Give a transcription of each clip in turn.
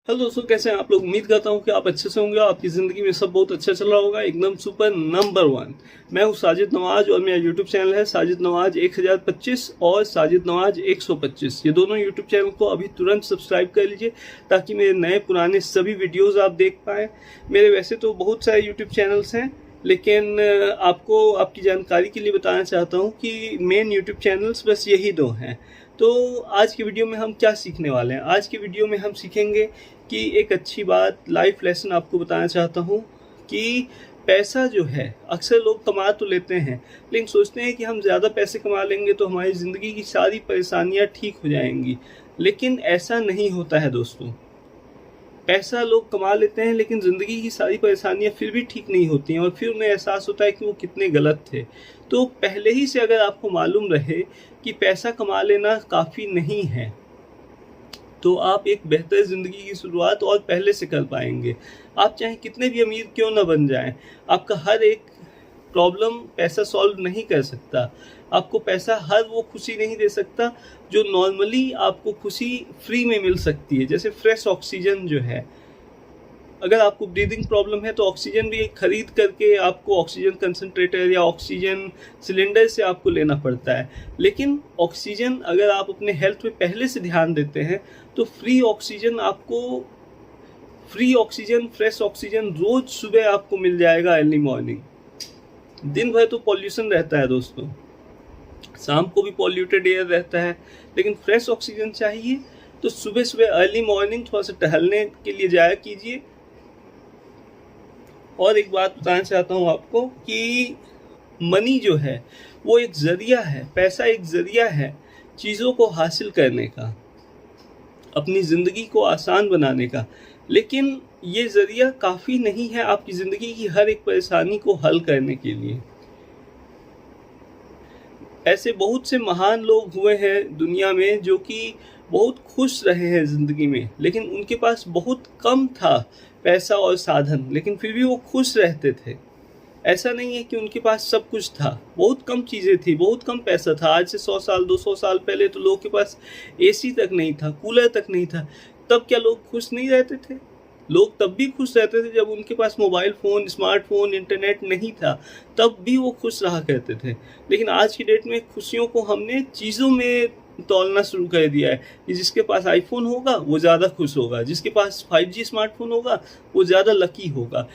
Hello दोस्तों, कैसे हैं आप लोग। उम्मीद करता हूं कि आप अच्छे से होंगे। आपकी ज़िंदगी में सब बहुत अच्छा चल रहा होगा, एकदम सुपर नंबर वन। मैं हूं साजिद नवाज और मेरा यूट्यूब चैनल है साजिद नवाज 1025 और साजिद नवाज 125। ये दोनों यूट्यूब चैनल को अभी तुरंत सब्सक्राइब कर लीजिए ताकि मेरे नए पुराने सभी वीडियोज़ आप देख पाएँ। मेरे वैसे तो बहुत सारे यूट्यूब चैनल्स हैं, लेकिन आपको आपकी जानकारी के लिए बताना चाहता हूँ कि मेन यूट्यूब चैनल्स बस यही दो हैं। तो आज की वीडियो में हम क्या सीखने वाले हैं। आज की वीडियो में हम सीखेंगे कि एक अच्छी बात, लाइफ लेसन आपको बताना चाहता हूँ कि पैसा जो है, अक्सर लोग कमा तो लेते हैं लेकिन सोचते हैं कि हम ज़्यादा पैसे कमा लेंगे तो हमारी ज़िंदगी की सारी परेशानियाँ ठीक हो जाएंगी। लेकिन ऐसा नहीं होता है दोस्तों। पैसा लोग कमा लेते हैं लेकिन ज़िंदगी की सारी परेशानियां फिर भी ठीक नहीं होती हैं और फिर उन्हें एहसास होता है कि वो कितने गलत थे। तो पहले ही से अगर आपको मालूम रहे कि पैसा कमा लेना काफ़ी नहीं है तो आप एक बेहतर ज़िंदगी की शुरुआत और पहले से कर पाएंगे। आप चाहे कितने भी अमीर क्यों ना बन जाएं, आपका हर एक प्रॉब्लम पैसा सॉल्व नहीं कर सकता। आपको पैसा हर वो खुशी नहीं दे सकता जो नॉर्मली आपको खुशी फ्री में मिल सकती है। जैसे फ्रेश ऑक्सीजन जो है, अगर आपको ब्रीदिंग प्रॉब्लम है तो ऑक्सीजन भी खरीद करके आपको ऑक्सीजन कंसनट्रेटर या ऑक्सीजन सिलेंडर से आपको लेना पड़ता है। लेकिन ऑक्सीजन अगर आप अपने हेल्थ पे पहले से ध्यान देते हैं तो फ्री ऑक्सीजन फ्रेश ऑक्सीजन रोज सुबह आपको मिल जाएगा अर्ली मॉर्निंग। दिन भर तो पॉल्यूशन रहता है दोस्तों, शाम को भी पॉल्यूटेड एयर रहता है, लेकिन फ्रेश ऑक्सीजन चाहिए तो सुबह सुबह अर्ली मॉर्निंग थोड़ा सा टहलने के लिए जाया कीजिए। और एक बात बताना चाहता हूँ आपको कि मनी जो है वो एक ज़रिया है, पैसा एक ज़रिया है चीज़ों को हासिल करने का, अपनी ज़िंदगी को आसान बनाने का। लेकिन ये ज़रिया काफ़ी नहीं है आपकी ज़िंदगी की हर एक परेशानी को हल करने के लिए। ऐसे बहुत से महान लोग हुए हैं दुनिया में जो कि बहुत खुश रहे हैं ज़िंदगी में, लेकिन उनके पास बहुत कम था पैसा और साधन, लेकिन फिर भी वो खुश रहते थे। ऐसा नहीं है कि उनके पास सब कुछ था, बहुत कम चीज़ें थी, बहुत कम पैसा था। आज से 100 साल 200 साल पहले तो लोगों के पास एसी तक नहीं था, कूलर तक नहीं था। तब क्या लोग खुश नहीं रहते थे? लोग तब भी खुश रहते थे जब उनके पास मोबाइल फ़ोन, स्मार्टफोन, इंटरनेट नहीं था, तब भी वो खुश रहा करते थे। लेकिन आज की डेट में खुशियों को हमने चीज़ों में तौलना शुरू कर दिया है कि जिसके पास आईफोन होगा वो ज़्यादा खुश होगा, जिसके पास 5G स्मार्टफोन होगा वो ज़्यादा लकी होगा,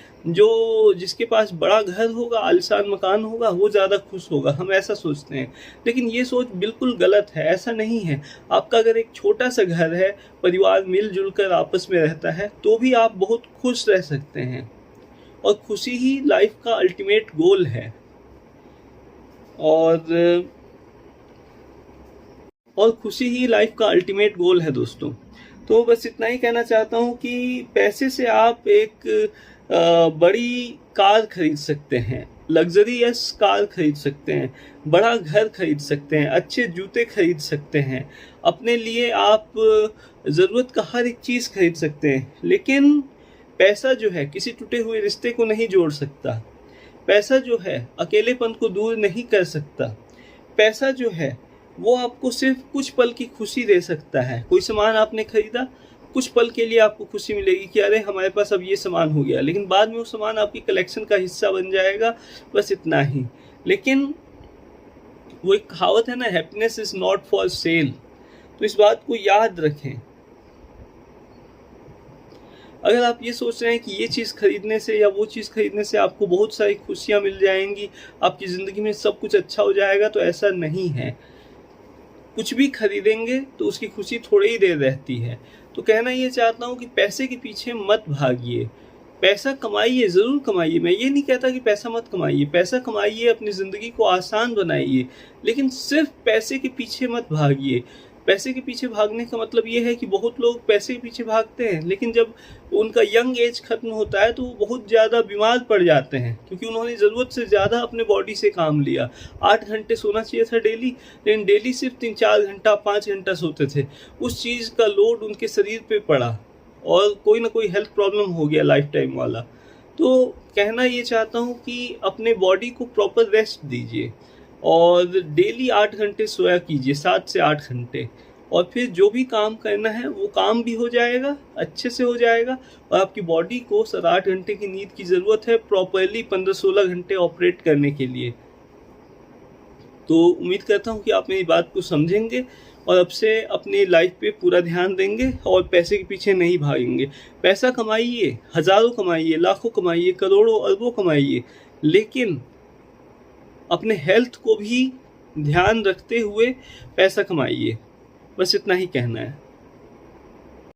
जिसके पास बड़ा घर होगा, आलीशान मकान होगा, वो ज़्यादा खुश होगा। हम ऐसा सोचते हैं, लेकिन ये सोच बिल्कुल गलत है। ऐसा नहीं है। आपका अगर एक छोटा सा घर है, परिवार मिलजुल कर आपस में रहता है, तो भी आप बहुत खुश रह सकते हैं। और खुशी ही लाइफ का अल्टीमेट गोल है। और खुशी ही लाइफ का अल्टीमेट गोल है दोस्तों। तो बस इतना ही कहना चाहता हूँ कि पैसे से आप एक बड़ी कार खरीद सकते हैं, लग्जरियस कार खरीद सकते हैं, बड़ा घर खरीद सकते हैं, अच्छे जूते खरीद सकते हैं, अपने लिए आप ज़रूरत का हर एक चीज़ खरीद सकते हैं। लेकिन पैसा जो है किसी टूटे हुए रिश्ते को नहीं जोड़ सकता। पैसा जो है अकेलेपन को दूर नहीं कर सकता। पैसा जो है वो आपको सिर्फ कुछ पल की खुशी दे सकता है। कोई सामान आपने खरीदा, कुछ पल के लिए आपको खुशी मिलेगी कि अरे हमारे पास अब ये सामान हो गया, लेकिन बाद में वो सामान आपकी कलेक्शन का हिस्सा बन जाएगा, बस इतना ही। लेकिन वो एक कहावत है ना, happiness is not for sale. तो इस बात को याद रखें। अगर आप ये सोच रहे हैं कि ये चीज़ खरीदने से या वो चीज़ खरीदने से आपको बहुत सारी खुशियाँ मिल जाएंगी, आपकी ज़िंदगी में सब कुछ अच्छा हो जाएगा, तो ऐसा नहीं है। कुछ भी खरीदेंगे तो उसकी खुशी थोड़ी ही देर रहती है। तो कहना ये चाहता हूँ कि पैसे के पीछे मत भागिए। पैसा कमाइए, ज़रूर कमाइए। मैं ये नहीं कहता कि पैसा मत कमाइए, पैसा कमाइए, अपनी ज़िंदगी को आसान बनाइए, लेकिन सिर्फ पैसे के पीछे मत भागिए। पैसे के पीछे भागने का मतलब ये है कि बहुत लोग पैसे के पीछे भागते हैं, लेकिन जब उनका यंग एज खत्म होता है तो वो बहुत ज़्यादा बीमार पड़ जाते हैं, क्योंकि उन्होंने ज़रूरत से ज़्यादा अपने बॉडी से काम लिया। 8 घंटे सोना चाहिए था डेली, लेकिन डेली सिर्फ 3-4 घंटा 5 घंटा सोते थे। उस चीज़ का लोड उनके शरीर पे पड़ा और कोई ना कोई हेल्थ प्रॉब्लम हो गया लाइफ टाइम वाला। तो कहना ये चाहता हूँ कि अपने बॉडी को प्रॉपर रेस्ट दीजिए और डेली 8 घंटे सोया कीजिए, 7 से 8 घंटे। और फिर जो भी काम करना है वो काम भी हो जाएगा, अच्छे से हो जाएगा। और आपकी बॉडी को 7-8 घंटे की नींद की ज़रूरत है प्रॉपरली 15-16 घंटे ऑपरेट करने के लिए। तो उम्मीद करता हूँ कि आप मेरी बात को समझेंगे और अब से अपनी लाइफ पे पूरा ध्यान देंगे और पैसे के पीछे नहीं भागेंगे। पैसा कमाइए, हज़ारों कमाइए, लाखों कमाइए, करोड़ों अरबों कमाइए, लेकिन अपने हेल्थ को भी ध्यान रखते हुए पैसा कमाइए। बस इतना ही कहना है।